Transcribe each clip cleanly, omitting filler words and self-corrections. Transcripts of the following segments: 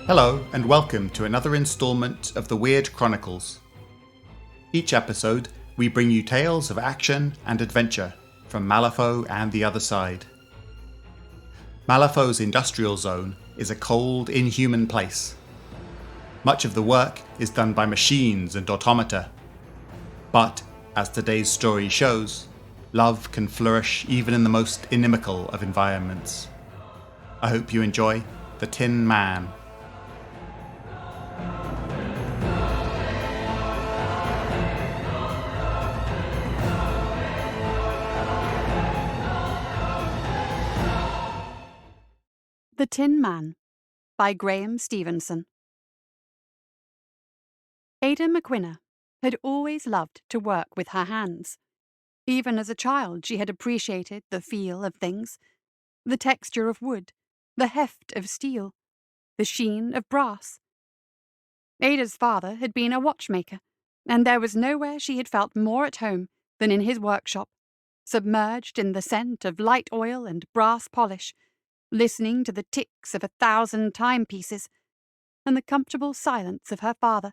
Hello, and welcome to another installment of the Weird Chronicles. Each episode, we bring you tales of action and adventure from Malifaux and the other side. Malifaux's industrial zone is a cold, inhuman place. Much of the work is done by machines and automata. But, as today's story shows, love can flourish even in the most inimical of environments. I hope you enjoy The Tin Man. The Tin Man by Graham Stevenson. Ada McQuinna had always loved to work with her hands. Even as a child, she had appreciated the feel of things, the texture of wood, the heft of steel, the sheen of brass. Ada's father had been a watchmaker, and there was nowhere she had felt more at home than in his workshop, submerged in the scent of light oil and brass polish, listening to the ticks of 1,000 timepieces, and the comfortable silence of her father,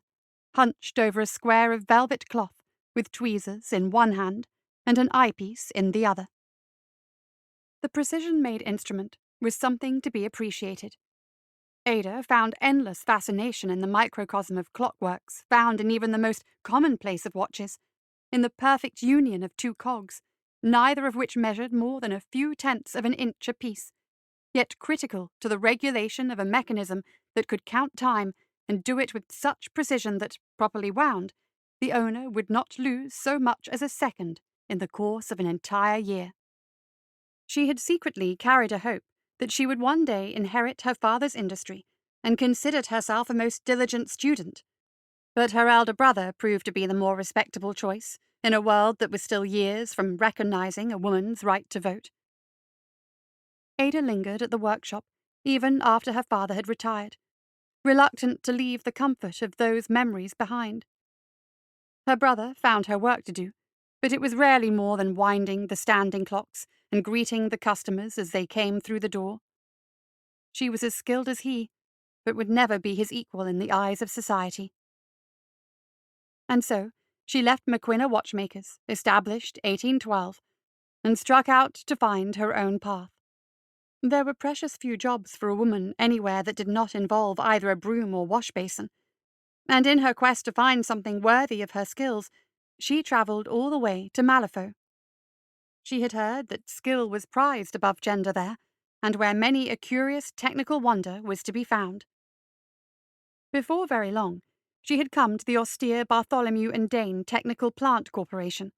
hunched over a square of velvet cloth with tweezers in one hand and an eyepiece in the other. The precision-made instrument was something to be appreciated. Ada found endless fascination in the microcosm of clockworks found in even the most commonplace of watches, in the perfect union of two cogs, neither of which measured more than a few tenths of an inch apiece, yet critical to the regulation of a mechanism that could count time and do it with such precision that, properly wound, the owner would not lose so much as a second in the course of an entire year. She had secretly carried a hope that she would one day inherit her father's industry, and considered herself a most diligent student. But her elder brother proved to be the more respectable choice, in a world that was still years from recognizing a woman's right to vote. Ada lingered at the workshop even after her father had retired, reluctant to leave the comfort of those memories behind. Her brother found her work to do, but it was rarely more than winding the standing clocks and greeting the customers as they came through the door. She was as skilled as he, but would never be his equal in the eyes of society. And so she left McQuinna Watchmakers, established 1812, and struck out to find her own path. There were precious few jobs for a woman anywhere that did not involve either a broom or wash basin, and in her quest to find something worthy of her skills, she travelled all the way to Malifaux. She had heard that skill was prized above gender there, and where many a curious technical wonder was to be found. Before very long, she had come to the austere Bartholomew and Dane Technical Plant Corporation,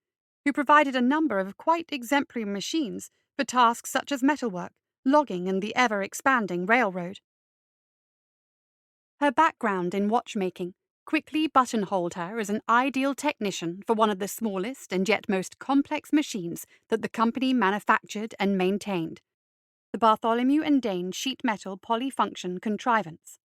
who provided a number of quite exemplary machines for tasks such as metalwork, logging, and the ever-expanding railroad. Her background in watchmaking quickly buttonholed her as an ideal technician for one of the smallest and yet most complex machines that the company manufactured and maintained, the Bartholomew and Dane sheet metal polyfunction contrivance.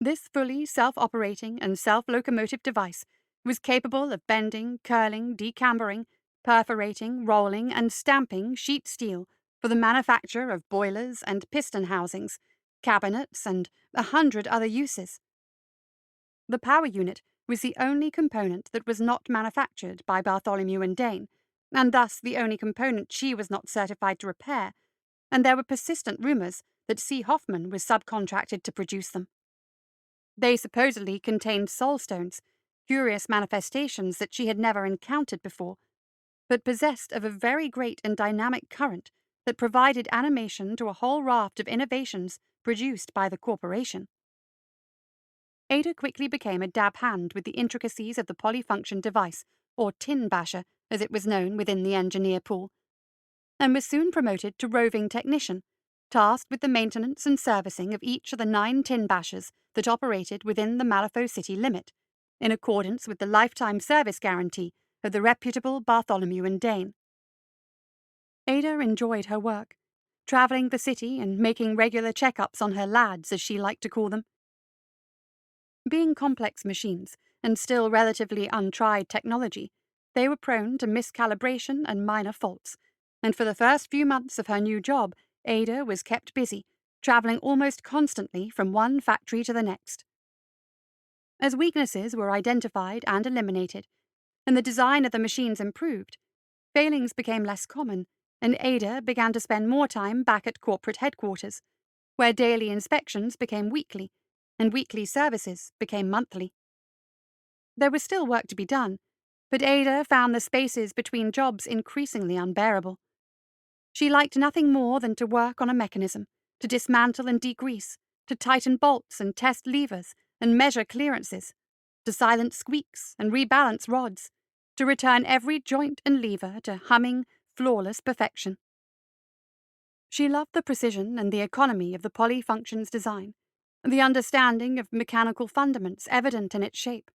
This fully self-operating and self-locomotive device was capable of bending, curling, decambering, perforating, rolling, and stamping sheet steel for the manufacture of boilers and piston housings, cabinets, and 100 other uses. The power unit was the only component that was not manufactured by Bartholomew and Dane, and thus the only component she was not certified to repair, and there were persistent rumors that C. Hoffman was subcontracted to produce them. They supposedly contained soulstones, curious manifestations that she had never encountered before, but possessed of a very great and dynamic current that provided animation to a whole raft of innovations produced by the corporation. Ada quickly became a dab hand with the intricacies of the polyfunction device, or tin basher, as it was known within the engineer pool, and was soon promoted to roving technician, tasked with the maintenance and servicing of each of the 9 tin bashers that operated within the Malifaux city limit, in accordance with the lifetime service guarantee of the reputable Bartholomew and Dane. Ada enjoyed her work, travelling the city and making regular check-ups on her lads, as she liked to call them. Being complex machines, and still relatively untried technology, they were prone to miscalibration and minor faults, and for the first few months of her new job, Ada was kept busy, travelling almost constantly from one factory to the next. As weaknesses were identified and eliminated, and the design of the machines improved, failings became less common, and Ada began to spend more time back at corporate headquarters, where daily inspections became weekly, and weekly services became monthly. There was still work to be done, but Ada found the spaces between jobs increasingly unbearable. She liked nothing more than to work on a mechanism, to dismantle and degrease, to tighten bolts and test levers and measure clearances, to silence squeaks and rebalance rods, to return every joint and lever to humming, flawless perfection. She loved the precision and the economy of the polyfunction's design, the understanding of mechanical fundaments evident in its shape.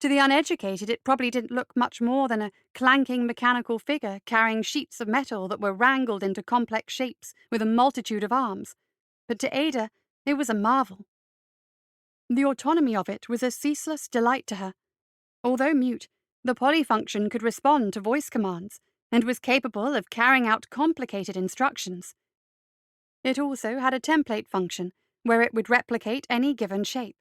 To the uneducated, it probably didn't look much more than a clanking mechanical figure carrying sheets of metal that were wrangled into complex shapes with a multitude of arms, but to Ada, it was a marvel. The autonomy of it was a ceaseless delight to her. Although mute, the polyfunction could respond to voice commands and was capable of carrying out complicated instructions. It also had a template function where it would replicate any given shape.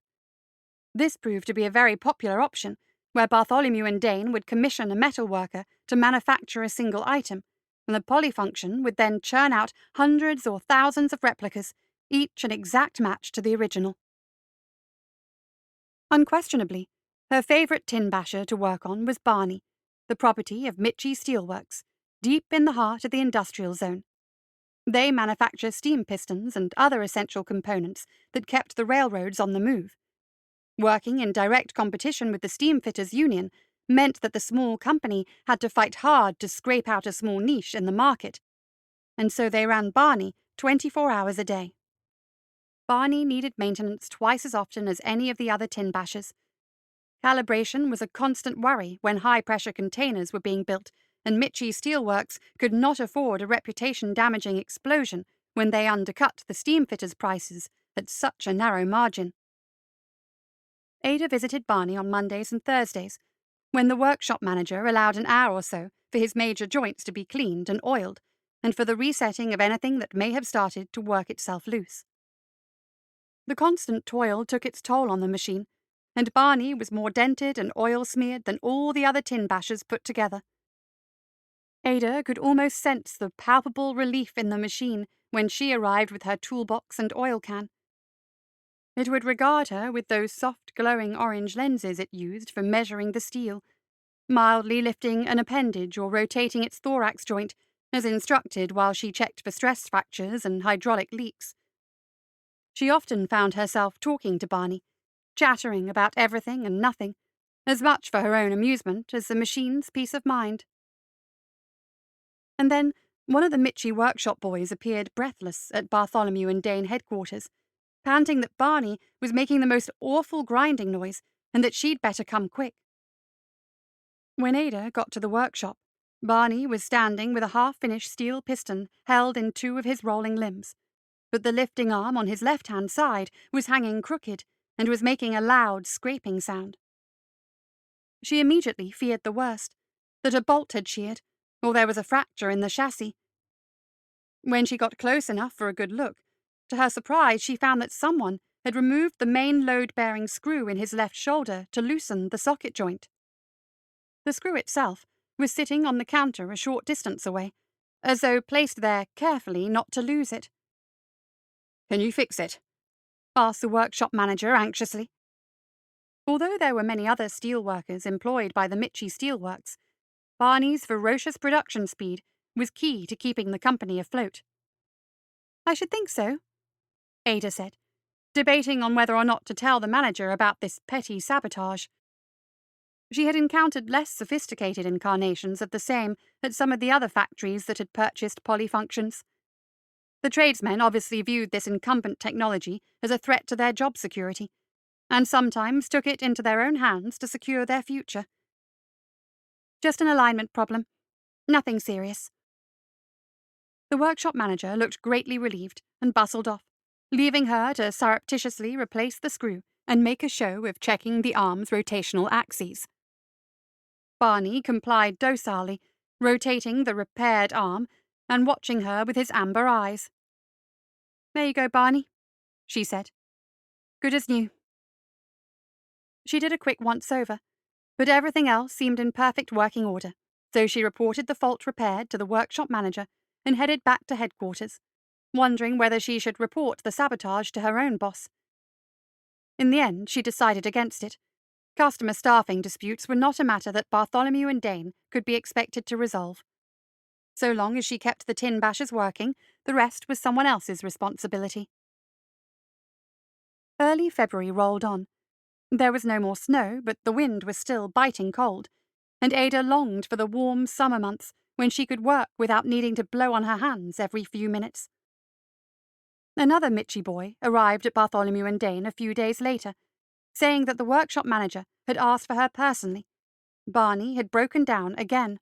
This proved to be a very popular option, where Bartholomew and Dane would commission a metal worker to manufacture a single item, and the polyfunction would then churn out hundreds or thousands of replicas, each an exact match to the original. Unquestionably, her favourite tin basher to work on was Barney, the property of Mitchie Steelworks, deep in the heart of the industrial zone. They manufacture steam pistons and other essential components that kept the railroads on the move. Working in direct competition with the Steamfitters' Union meant that the small company had to fight hard to scrape out a small niche in the market, and so they ran Barney 24 hours a day. Barney needed maintenance twice as often as any of the other tin bashers. Calibration was a constant worry when high-pressure containers were being built, and Mitchie Steelworks could not afford a reputation-damaging explosion when they undercut the steamfitters' prices at such a narrow margin. Ada visited Barney on Mondays and Thursdays, when the workshop manager allowed an hour or so for his major joints to be cleaned and oiled, and for the resetting of anything that may have started to work itself loose. The constant toil took its toll on the machine, and Barney was more dented and oil-smeared than all the other tin bashers put together. Ada could almost sense the palpable relief in the machine when she arrived with her toolbox and oil can. It would regard her with those soft glowing orange lenses it used for measuring the steel, mildly lifting an appendage or rotating its thorax joint, as instructed while she checked for stress fractures and hydraulic leaks. She often found herself talking to Barney, chattering about everything and nothing, as much for her own amusement as the machine's peace of mind. And then one of the Mitchie workshop boys appeared breathless at Bartholomew and Dane headquarters, panting that Barney was making the most awful grinding noise and that she'd better come quick. When Ada got to the workshop, Barney was standing with a half-finished steel piston held in two of his rolling limbs, but the lifting arm on his left-hand side was hanging crooked and was making a loud scraping sound. She immediately feared the worst, that a bolt had sheared, or there was a fracture in the chassis. When she got close enough for a good look, to her surprise she found that someone had removed the main load-bearing screw in his left shoulder to loosen the socket joint. The screw itself was sitting on the counter a short distance away, as though placed there carefully not to lose it. "Can you fix it?" asked the workshop manager anxiously. Although there were many other steel workers employed by the Mitchie Steelworks, Barney's ferocious production speed was key to keeping the company afloat. "I should think so," Ada said, debating on whether or not to tell the manager about this petty sabotage. She had encountered less sophisticated incarnations of the same at some of the other factories that had purchased polyfunctions. The tradesmen obviously viewed this incumbent technology as a threat to their job security, and sometimes took it into their own hands to secure their future. "Just an alignment problem. Nothing serious." The workshop manager looked greatly relieved and bustled off, leaving her to surreptitiously replace the screw and make a show of checking the arm's rotational axes. Barney complied docilely, rotating the repaired arm and watching her with his amber eyes. There you go, Barney, she said. Good as new. She did a quick once-over, but everything else seemed in perfect working order, so she reported the fault repaired to the workshop manager and headed back to headquarters, wondering whether she should report the sabotage to her own boss. In the end, she decided against it. Customer staffing disputes were not a matter that Bartholomew and Dane could be expected to resolve. So long as she kept the tin bashers working, the rest was someone else's responsibility. Early February rolled on. There was no more snow, but the wind was still biting cold, and Ada longed for the warm summer months when she could work without needing to blow on her hands every few minutes. Another Mitchie boy arrived at Bartholomew and Dane a few days later, saying that the workshop manager had asked for her personally. Barney had broken down again.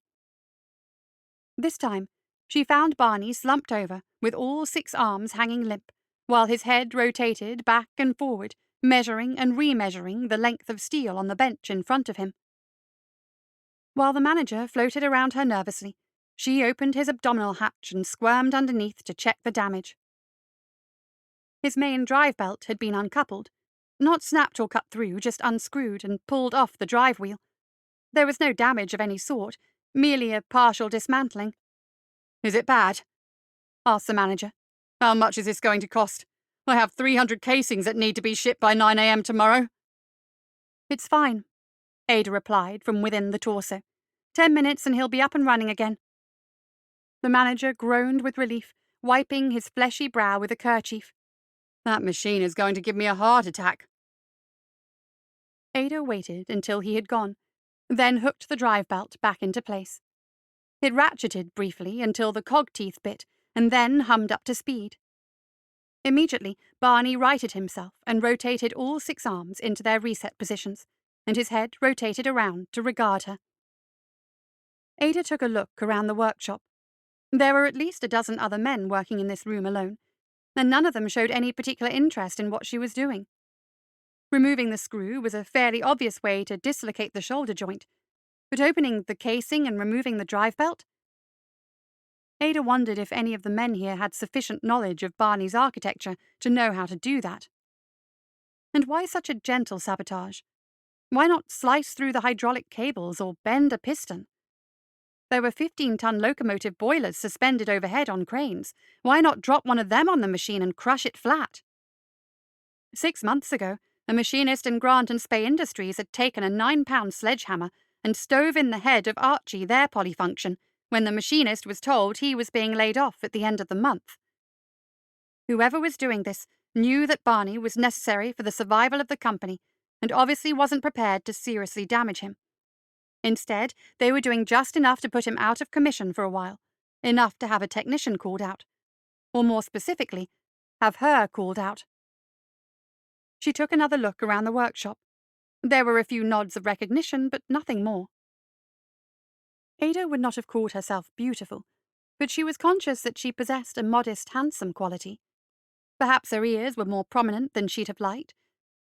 This time, she found Barney slumped over with all 6 arms hanging limp, while his head rotated back and forward, measuring and remeasuring the length of steel on the bench in front of him. While the manager floated around her nervously, she opened his abdominal hatch and squirmed underneath to check the damage. His main drive belt had been uncoupled, not snapped or cut through, just unscrewed and pulled off the drive wheel. There was no damage of any sort, merely a partial dismantling. "Is it bad?" asked the manager. "How much is this going to cost? I have 300 casings that need to be shipped by 9 a.m. tomorrow." "It's fine," Ada replied from within the torso. 10 minutes and he'll be up and running again." The manager groaned with relief, wiping his fleshy brow with a kerchief. "That machine is going to give me a heart attack." Ada waited until he had gone, then hooked the drive belt back into place. It ratcheted briefly until the cog teeth bit, and then hummed up to speed. Immediately, Barney righted himself and rotated all 6 arms into their reset positions, and his head rotated around to regard her. Ada took a look around the workshop. There were at least a dozen other men working in this room alone, and none of them showed any particular interest in what she was doing. Removing the screw was a fairly obvious way to dislocate the shoulder joint, but opening the casing and removing the drive belt? Ada wondered if any of the men here had sufficient knowledge of Barney's architecture to know how to do that. And why such a gentle sabotage? Why not slice through the hydraulic cables or bend a piston? There were 15-ton locomotive boilers suspended overhead on cranes. Why not drop one of them on the machine and crush it flat? 6 months ago, a machinist in Grant and Spey Industries had taken a 9-pound sledgehammer and stove in the head of Archie, their polyfunction, when the machinist was told he was being laid off at the end of the month. Whoever was doing this knew that Barney was necessary for the survival of the company and obviously wasn't prepared to seriously damage him. Instead, they were doing just enough to put him out of commission for a while, enough to have a technician called out. Or more specifically, have her called out. She took another look around the workshop. There were a few nods of recognition, but nothing more. Ada would not have called herself beautiful, but she was conscious that she possessed a modest, handsome quality. Perhaps her ears were more prominent than she'd have liked,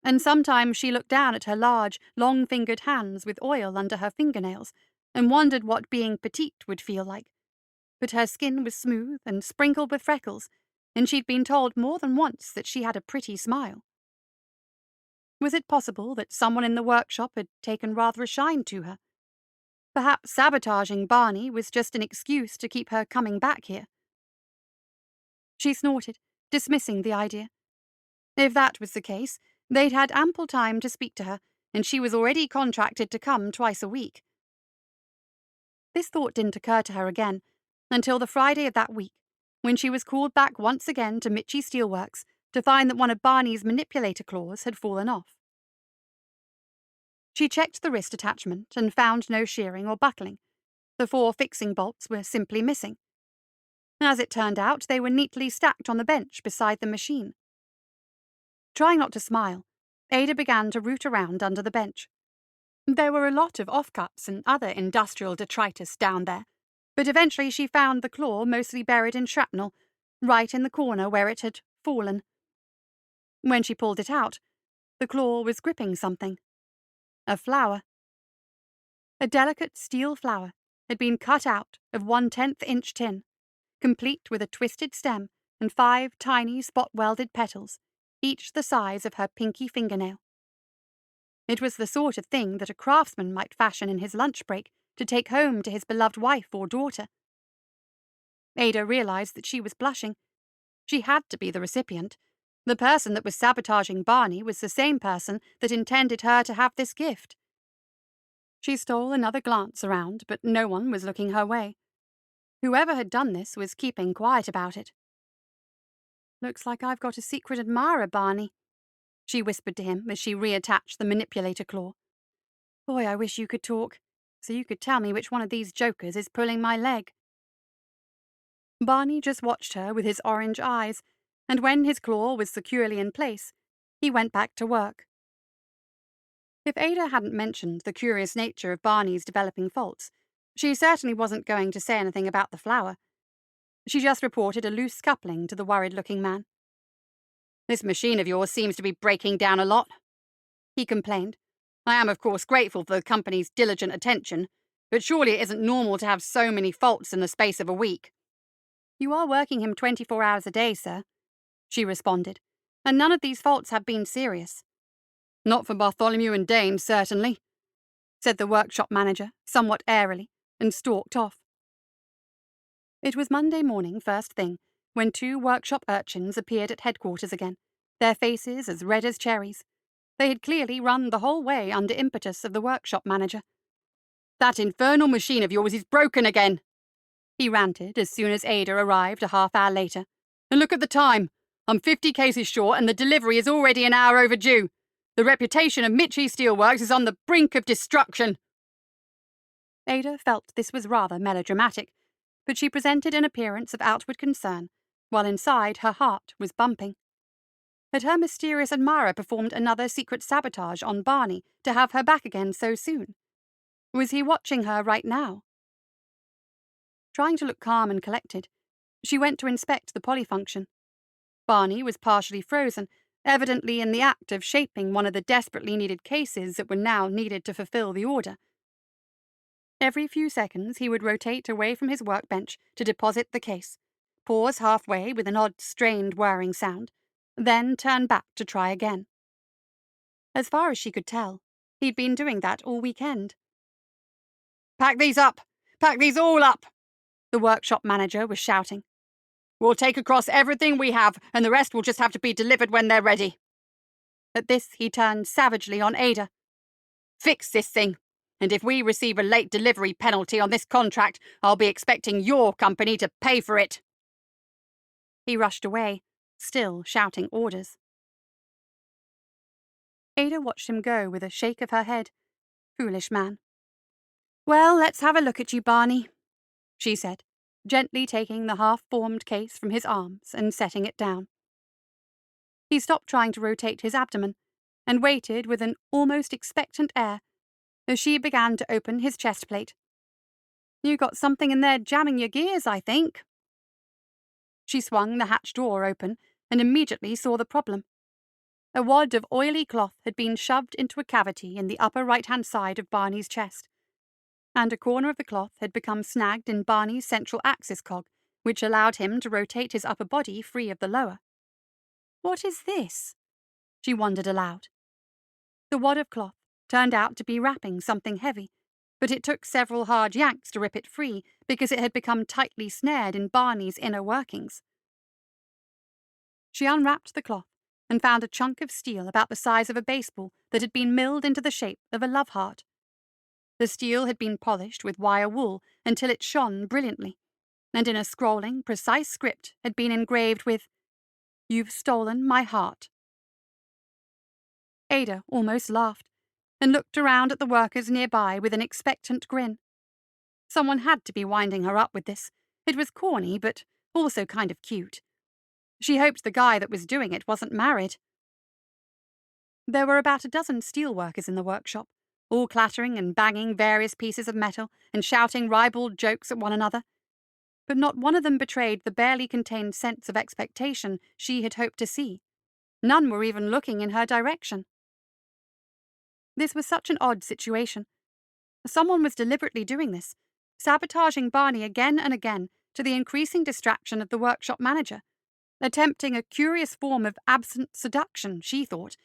and sometimes she looked down at her large, long-fingered hands with oil under her fingernails and wondered what being petite would feel like. But her skin was smooth and sprinkled with freckles, and she'd been told more than once that she had a pretty smile. Was it possible that someone in the workshop had taken rather a shine to her? Perhaps sabotaging Barney was just an excuse to keep her coming back here. She snorted, dismissing the idea. If that was the case, they'd had ample time to speak to her, and she was already contracted to come twice a week. This thought didn't occur to her again until the Friday of that week, when she was called back once again to Mitchie Steelworks to find that one of Barney's manipulator claws had fallen off. She checked the wrist attachment and found no shearing or buckling. The 4 fixing bolts were simply missing. As it turned out, they were neatly stacked on the bench beside the machine. Trying not to smile, Ada began to root around under the bench. There were a lot of offcuts and other industrial detritus down there, but eventually she found the claw mostly buried in shrapnel, right in the corner where it had fallen. When she pulled it out, the claw was gripping something. A flower. A delicate steel flower had been cut out of 1/10 inch tin, complete with a twisted stem and 5 tiny spot-welded petals, each the size of her pinky fingernail. It was the sort of thing that a craftsman might fashion in his lunch break to take home to his beloved wife or daughter. Ada realized that she was blushing. She had to be the recipient. The person that was sabotaging Barney was the same person that intended her to have this gift. She stole another glance around, but no one was looking her way. Whoever had done this was keeping quiet about it. "Looks like I've got a secret admirer, Barney," she whispered to him as she reattached the manipulator claw. "Boy, I wish you could talk, so you could tell me which one of these jokers is pulling my leg." Barney just watched her with his orange eyes, and when his claw was securely in place, he went back to work. If Ada hadn't mentioned the curious nature of Barney's developing faults, she certainly wasn't going to say anything about the flower. She just reported a loose coupling to the worried-looking man. "This machine of yours seems to be breaking down a lot," he complained. "I am, of course, grateful for the company's diligent attention, but surely it isn't normal to have so many faults in the space of a week." "You are working him 24 hours a day, sir," she responded, "and none of these faults have been serious." "Not for Bartholomew and Dane, certainly," said the workshop manager, somewhat airily, and stalked off. It was Monday morning, first thing, when 2 workshop urchins appeared at headquarters again, their faces as red as cherries. They had clearly run the whole way under impetus of the workshop manager. "That infernal machine of yours is broken again," he ranted as soon as Ada arrived a half-hour later. "And look at the time. I'm 50 cases short and the delivery is already an hour overdue. The reputation of Mitchie Steelworks is on the brink of destruction." Ada felt this was rather melodramatic, but she presented an appearance of outward concern, while inside her heart was bumping. Had her mysterious admirer performed another secret sabotage on Barney to have her back again so soon? Was he watching her right now? Trying to look calm and collected, she went to inspect the polyfunction. Barney was partially frozen, evidently in the act of shaping one of the desperately needed cases that were now needed to fulfill the order. Every few seconds he would rotate away from his workbench to deposit the case, pause halfway with an odd, strained whirring sound, then turn back to try again. As far as she could tell, he'd been doing that all weekend. "Pack these up! Pack these all up!" the workshop manager was shouting. "We'll take across everything we have, and the rest will just have to be delivered when they're ready." At this, he turned savagely on Ada. "Fix this thing, and if we receive a late delivery penalty on this contract, I'll be expecting your company to pay for it." He rushed away, still shouting orders. Ada watched him go with a shake of her head. Foolish man. "Well, let's have a look at you, Barney," she said, gently taking the half-formed case from his arms and setting it down. He stopped trying to rotate his abdomen and waited with an almost expectant air as she began to open his chest plate. "You got something in there jamming your gears, I think." She swung the hatch door open and immediately saw the problem. A wad of oily cloth had been shoved into a cavity in the upper right-hand side of Barney's chest, and a corner of the cloth had become snagged in Barney's central axis cog, which allowed him to rotate his upper body free of the lower. "What is this?" she wondered aloud. The wad of cloth turned out to be wrapping something heavy, but it took several hard yanks to rip it free because it had become tightly snared in Barney's inner workings. She unwrapped the cloth and found a chunk of steel about the size of a baseball that had been milled into the shape of a love heart. The steel had been polished with wire wool until it shone brilliantly, and in a scrolling, precise script had been engraved with, "You've stolen my heart." Ada almost laughed, and looked around at the workers nearby with an expectant grin. Someone had to be winding her up with this. It was corny, but also kind of cute. She hoped the guy that was doing it wasn't married. There were about a dozen steelworkers in the workshop, all clattering and banging various pieces of metal and shouting ribald jokes at one another. But not one of them betrayed the barely contained sense of expectation she had hoped to see. None were even looking in her direction. This was such an odd situation. Someone was deliberately doing this, sabotaging Barney again and again to the increasing distraction of the workshop manager, attempting a curious form of absent seduction, she thought,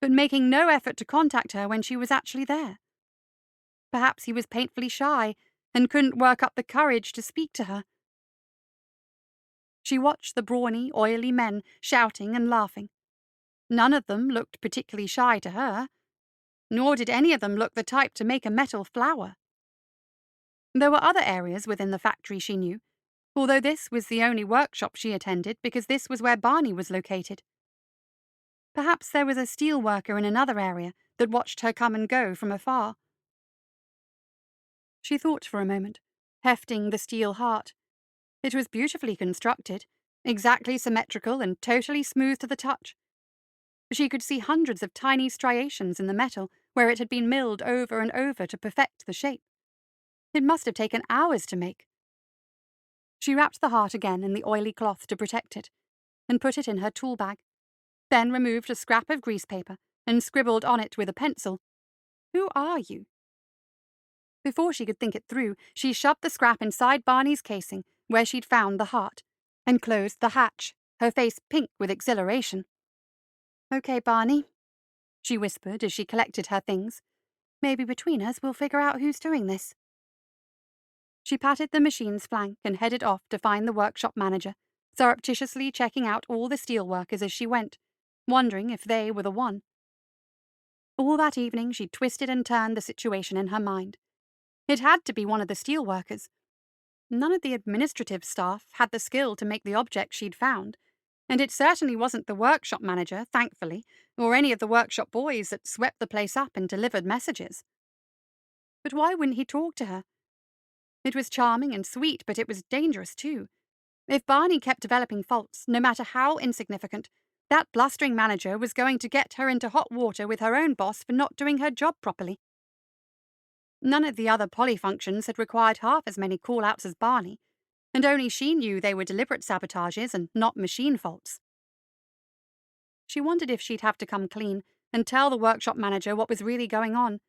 but making no effort to contact her when she was actually there. Perhaps he was painfully shy and couldn't work up the courage to speak to her. She watched the brawny, oily men shouting and laughing. None of them looked particularly shy to her, nor did any of them look the type to make a metal flower. There were other areas within the factory she knew, although this was the only workshop she attended because this was where Barney was located. Perhaps there was a steel worker in another area that watched her come and go from afar. She thought for a moment, hefting the steel heart. It was beautifully constructed, exactly symmetrical and totally smooth to the touch. She could see hundreds of tiny striations in the metal where it had been milled over and over to perfect the shape. It must have taken hours to make. She wrapped the heart again in the oily cloth to protect it, and put it in her tool bag, then removed a scrap of grease paper and scribbled on it with a pencil, "Who are you?" Before she could think it through, she shoved the scrap inside Barney's casing, where she'd found the heart, and closed the hatch, her face pink with exhilaration. "Okay, Barney," she whispered as she collected her things. "Maybe between us we'll figure out who's doing this." She patted the machine's flank and headed off to find the workshop manager, surreptitiously checking out all the steel workers as she went, wondering if they were the one. All that evening she twisted and turned the situation in her mind. It had to be one of the steel workers. None of the administrative staff had the skill to make the object she'd found, and it certainly wasn't the workshop manager, thankfully, or any of the workshop boys that swept the place up and delivered messages. But why wouldn't he talk to her? It was charming and sweet, but it was dangerous too. If Barney kept developing faults, no matter how insignificant, that blustering manager was going to get her into hot water with her own boss for not doing her job properly. None of the other polyfunctions had required half as many call-outs as Barney, and only she knew they were deliberate sabotages and not machine faults. She wondered if she'd have to come clean and tell the workshop manager what was really going on,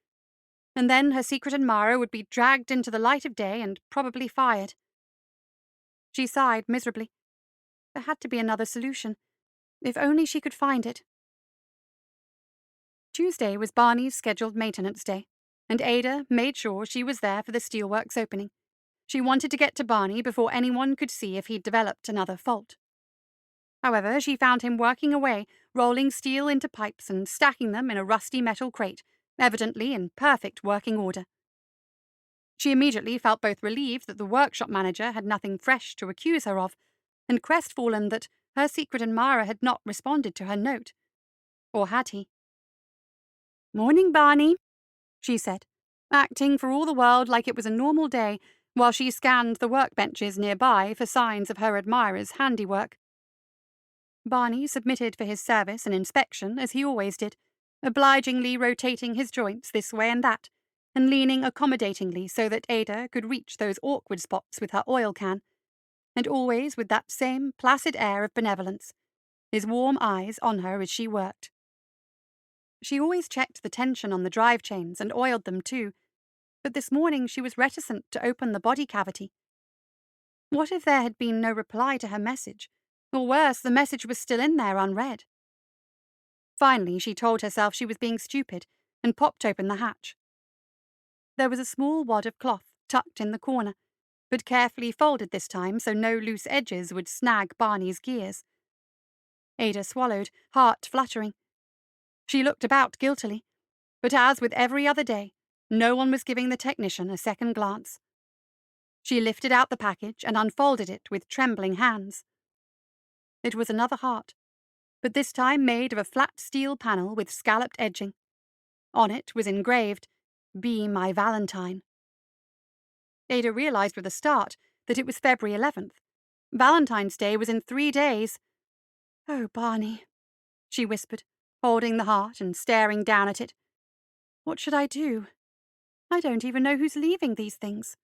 and then her secret admirer would be dragged into the light of day and probably fired. She sighed miserably. There had to be another solution. If only she could find it. Tuesday was Barney's scheduled maintenance day, and Ada made sure she was there for the steelworks opening. She wanted to get to Barney before anyone could see if he'd developed another fault. However, she found him working away, rolling steel into pipes and stacking them in a rusty metal crate, evidently in perfect working order. She immediately felt both relieved that the workshop manager had nothing fresh to accuse her of, and crestfallen that her secret admirer had not responded to her note. Or had he? "Morning, Barney," she said, acting for all the world like it was a normal day, while she scanned the workbenches nearby for signs of her admirer's handiwork. Barney submitted for his service and inspection, as he always did, obligingly rotating his joints this way and that, and leaning accommodatingly so that Ada could reach those awkward spots with her oil can, and always with that same placid air of benevolence, his warm eyes on her as she worked. She always checked the tension on the drive chains and oiled them too, but this morning she was reticent to open the body cavity. What if there had been no reply to her message, or worse, the message was still in there unread? Finally, she told herself she was being stupid and popped open the hatch. There was a small wad of cloth tucked in the corner, but carefully folded this time so no loose edges would snag Barney's gears. Ada swallowed, heart fluttering. She looked about guiltily, but as with every other day, no one was giving the technician a second glance. She lifted out the package and unfolded it with trembling hands. It was another heart, but this time made of a flat steel panel with scalloped edging. On it was engraved, "Be my Valentine." Ada realized with a start that it was February 11th. Valentine's Day was in 3 days. "Oh, Barney," she whispered, holding the heart and staring down at it. "What should I do? I don't even know who's leaving these things."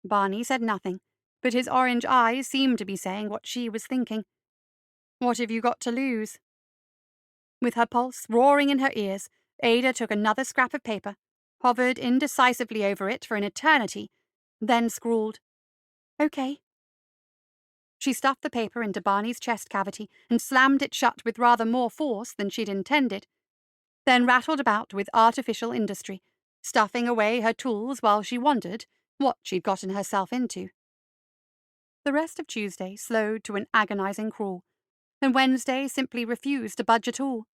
Barney said nothing, but his orange eyes seemed to be saying what she was thinking. What have you got to lose? With her pulse roaring in her ears, Ada took another scrap of paper, hovered indecisively over it for an eternity, then scrawled, "Okay." She stuffed the paper into Barney's chest cavity and slammed it shut with rather more force than she'd intended, then rattled about with artificial industry, stuffing away her tools while she wondered what she'd gotten herself into. The rest of Tuesday slowed to an agonizing crawl, and Wednesday simply refused to budge at all.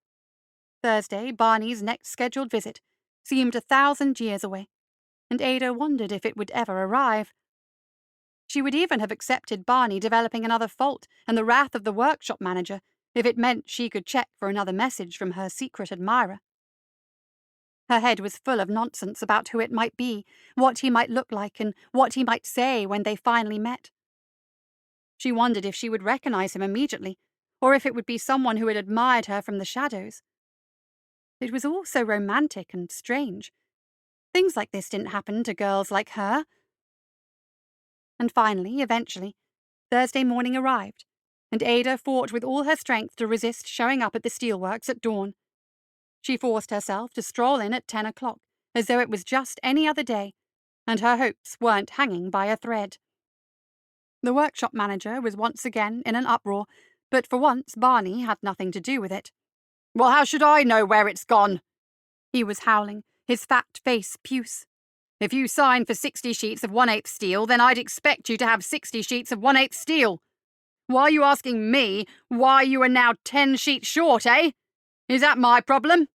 Thursday, Barney's next scheduled visit, seemed 1,000 years away, and Ada wondered if it would ever arrive. She would even have accepted Barney developing another fault and the wrath of the workshop manager if it meant she could check for another message from her secret admirer. Her head was full of nonsense about who it might be, what he might look like, and what he might say when they finally met. She wondered if she would recognize him immediately, or if it would be someone who had admired her from the shadows. It was all so romantic and strange. Things like this didn't happen to girls like her. And finally, eventually, Thursday morning arrived, and Ada fought with all her strength to resist showing up at the steelworks at dawn. She forced herself to stroll in at 10 o'clock, as though it was just any other day, and her hopes weren't hanging by a thread. The workshop manager was once again in an uproar, but for once Barney had nothing to do with it. "Well, how should I know where it's gone?" he was howling, his fat face puce. "If you signed for 60 sheets of 1/8 steel, then I'd expect you to have 60 sheets of 1/8 steel. Why are you asking me why you are now 10 sheets short, eh? Is that my problem?"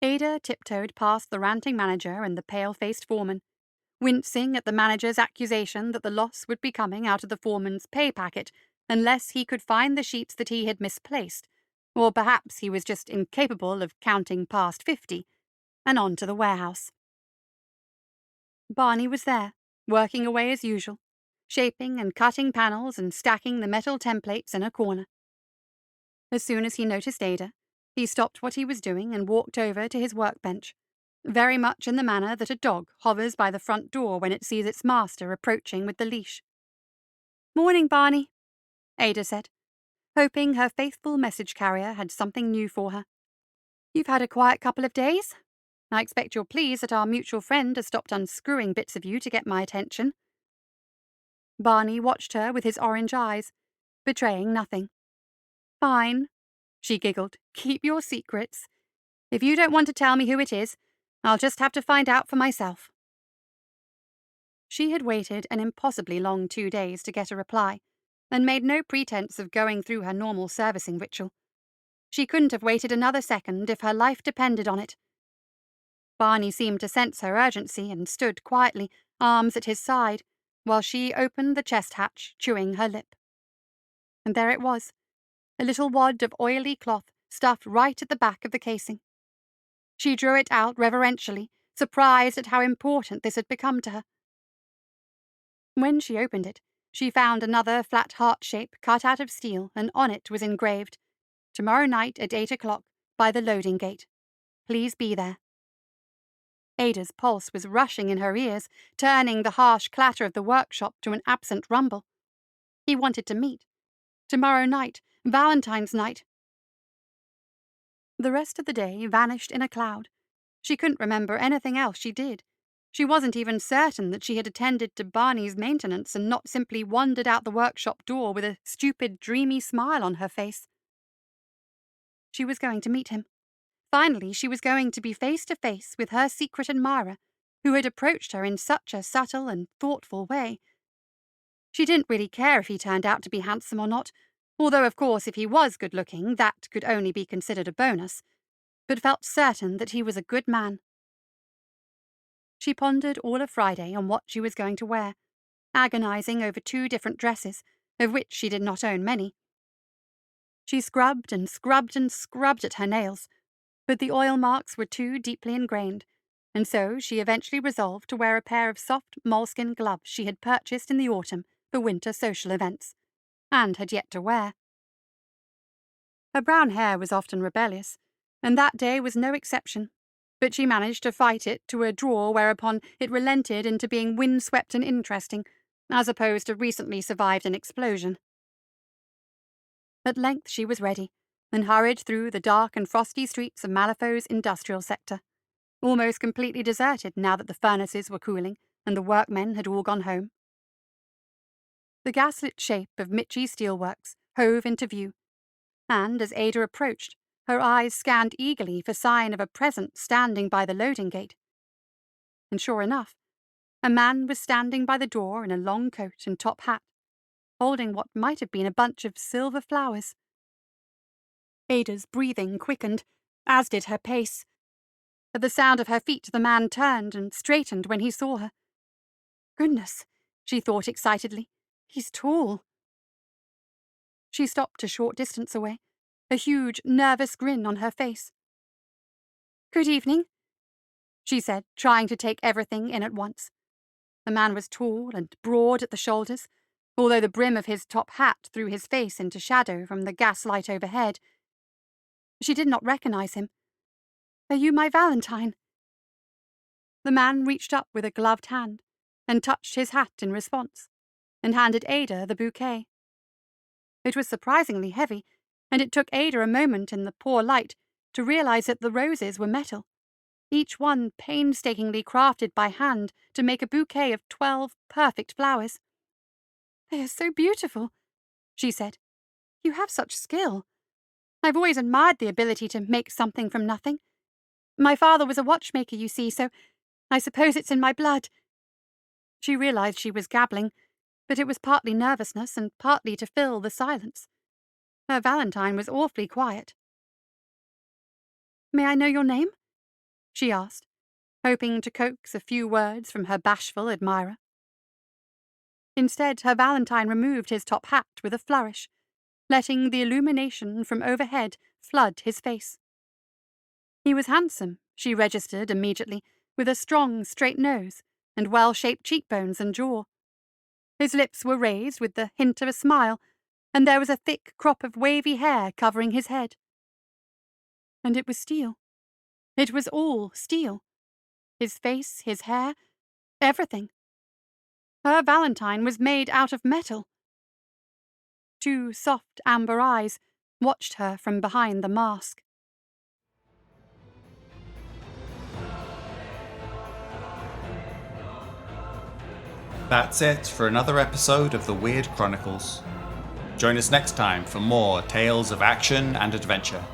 Ada tiptoed past the ranting manager and the pale-faced foreman, wincing at the manager's accusation that the loss would be coming out of the foreman's pay packet unless he could find the sheets that he had misplaced, or perhaps he was just incapable of counting past 50, and on to the warehouse. Barney was there, working away as usual, shaping and cutting panels and stacking the metal templates in a corner. As soon as he noticed Ada, he stopped what he was doing and walked over to his workbench, very much in the manner that a dog hovers by the front door when it sees its master approaching with the leash. "Morning, Barney," Ada said, hoping her faithful message carrier had something new for her. "You've had a quiet couple of days. I expect you're pleased that our mutual friend has stopped unscrewing bits of you to get my attention." Barney watched her with his orange eyes, betraying nothing. "Fine," she giggled. "Keep your secrets. If you don't want to tell me who it is, I'll just have to find out for myself." She had waited an impossibly long 2 days to get a reply, and made no pretense of going through her normal servicing ritual. She couldn't have waited another second if her life depended on it. Barney seemed to sense her urgency and stood quietly, arms at his side, while she opened the chest hatch, chewing her lip. And there it was, a little wad of oily cloth stuffed right at the back of the casing. She drew it out reverentially, surprised at how important this had become to her. When she opened it, she found another flat heart shape cut out of steel, and on it was engraved, "Tomorrow night at 8 o'clock, by the loading gate. Please be there." Ada's pulse was rushing in her ears, turning the harsh clatter of the workshop to an absent rumble. He wanted to meet. Tomorrow night, Valentine's night. The rest of the day vanished in a cloud. She couldn't remember anything else she did. She wasn't even certain that she had attended to Barney's maintenance and not simply wandered out the workshop door with a stupid, dreamy smile on her face. She was going to meet him. Finally, she was going to be face to face with her secret admirer, who had approached her in such a subtle and thoughtful way. She didn't really care if he turned out to be handsome or not, although of course if he was good-looking, that could only be considered a bonus, but felt certain that he was a good man. She pondered all of Friday on what she was going to wear, agonizing over 2 different dresses, of which she did not own many. She scrubbed and scrubbed and scrubbed at her nails, but the oil marks were too deeply ingrained, and so she eventually resolved to wear a pair of soft moleskin gloves she had purchased in the autumn for winter social events, and had yet to wear. Her brown hair was often rebellious, and that day was no exception, but she managed to fight it to a draw whereupon it relented into being windswept and interesting, as opposed to recently survived an explosion. At length she was ready, and hurried through the dark and frosty streets of Malifaux's industrial sector, almost completely deserted now that the furnaces were cooling and the workmen had all gone home. The gaslit shape of Mitchie's steelworks hove into view, and as Ada approached, her eyes scanned eagerly for sign of a presence standing by the loading gate. And sure enough, a man was standing by the door in a long coat and top hat, holding what might have been a bunch of silver flowers. Ada's breathing quickened, as did her pace. At the sound of her feet, the man turned and straightened when he saw her. Goodness, she thought excitedly, he's tall. She stopped a short distance away, a huge, nervous grin on her face. Good evening, she said, trying to take everything in at once. The man was tall and broad at the shoulders, although the brim of his top hat threw his face into shadow from the gaslight overhead. She did not recognize him. Are you my Valentine? The man reached up with a gloved hand and touched his hat in response, and handed Ada the bouquet. It was surprisingly heavy, and it took Ada a moment in the poor light to realize that the roses were metal, each one painstakingly crafted by hand to make a bouquet of 12 perfect flowers. They are so beautiful, she said. You have such skill. I've always admired the ability to make something from nothing. My father was a watchmaker, you see, so I suppose it's in my blood. She realized she was gabbling, but it was partly nervousness and partly to fill the silence. Her Valentine was awfully quiet. May I know your name? She asked, hoping to coax a few words from her bashful admirer. Instead, her Valentine removed his top hat with a flourish, letting the illumination from overhead flood his face. He was handsome, she registered immediately, with a strong, straight nose and well-shaped cheekbones and jaw. His lips were raised with the hint of a smile, and there was a thick crop of wavy hair covering his head. And it was steel. It was all steel. His face, his hair, everything. Her Valentine was made out of metal. Two soft amber eyes watched her from behind the mask. That's it for another episode of the Weird Chronicles. Join us next time for more tales of action and adventure.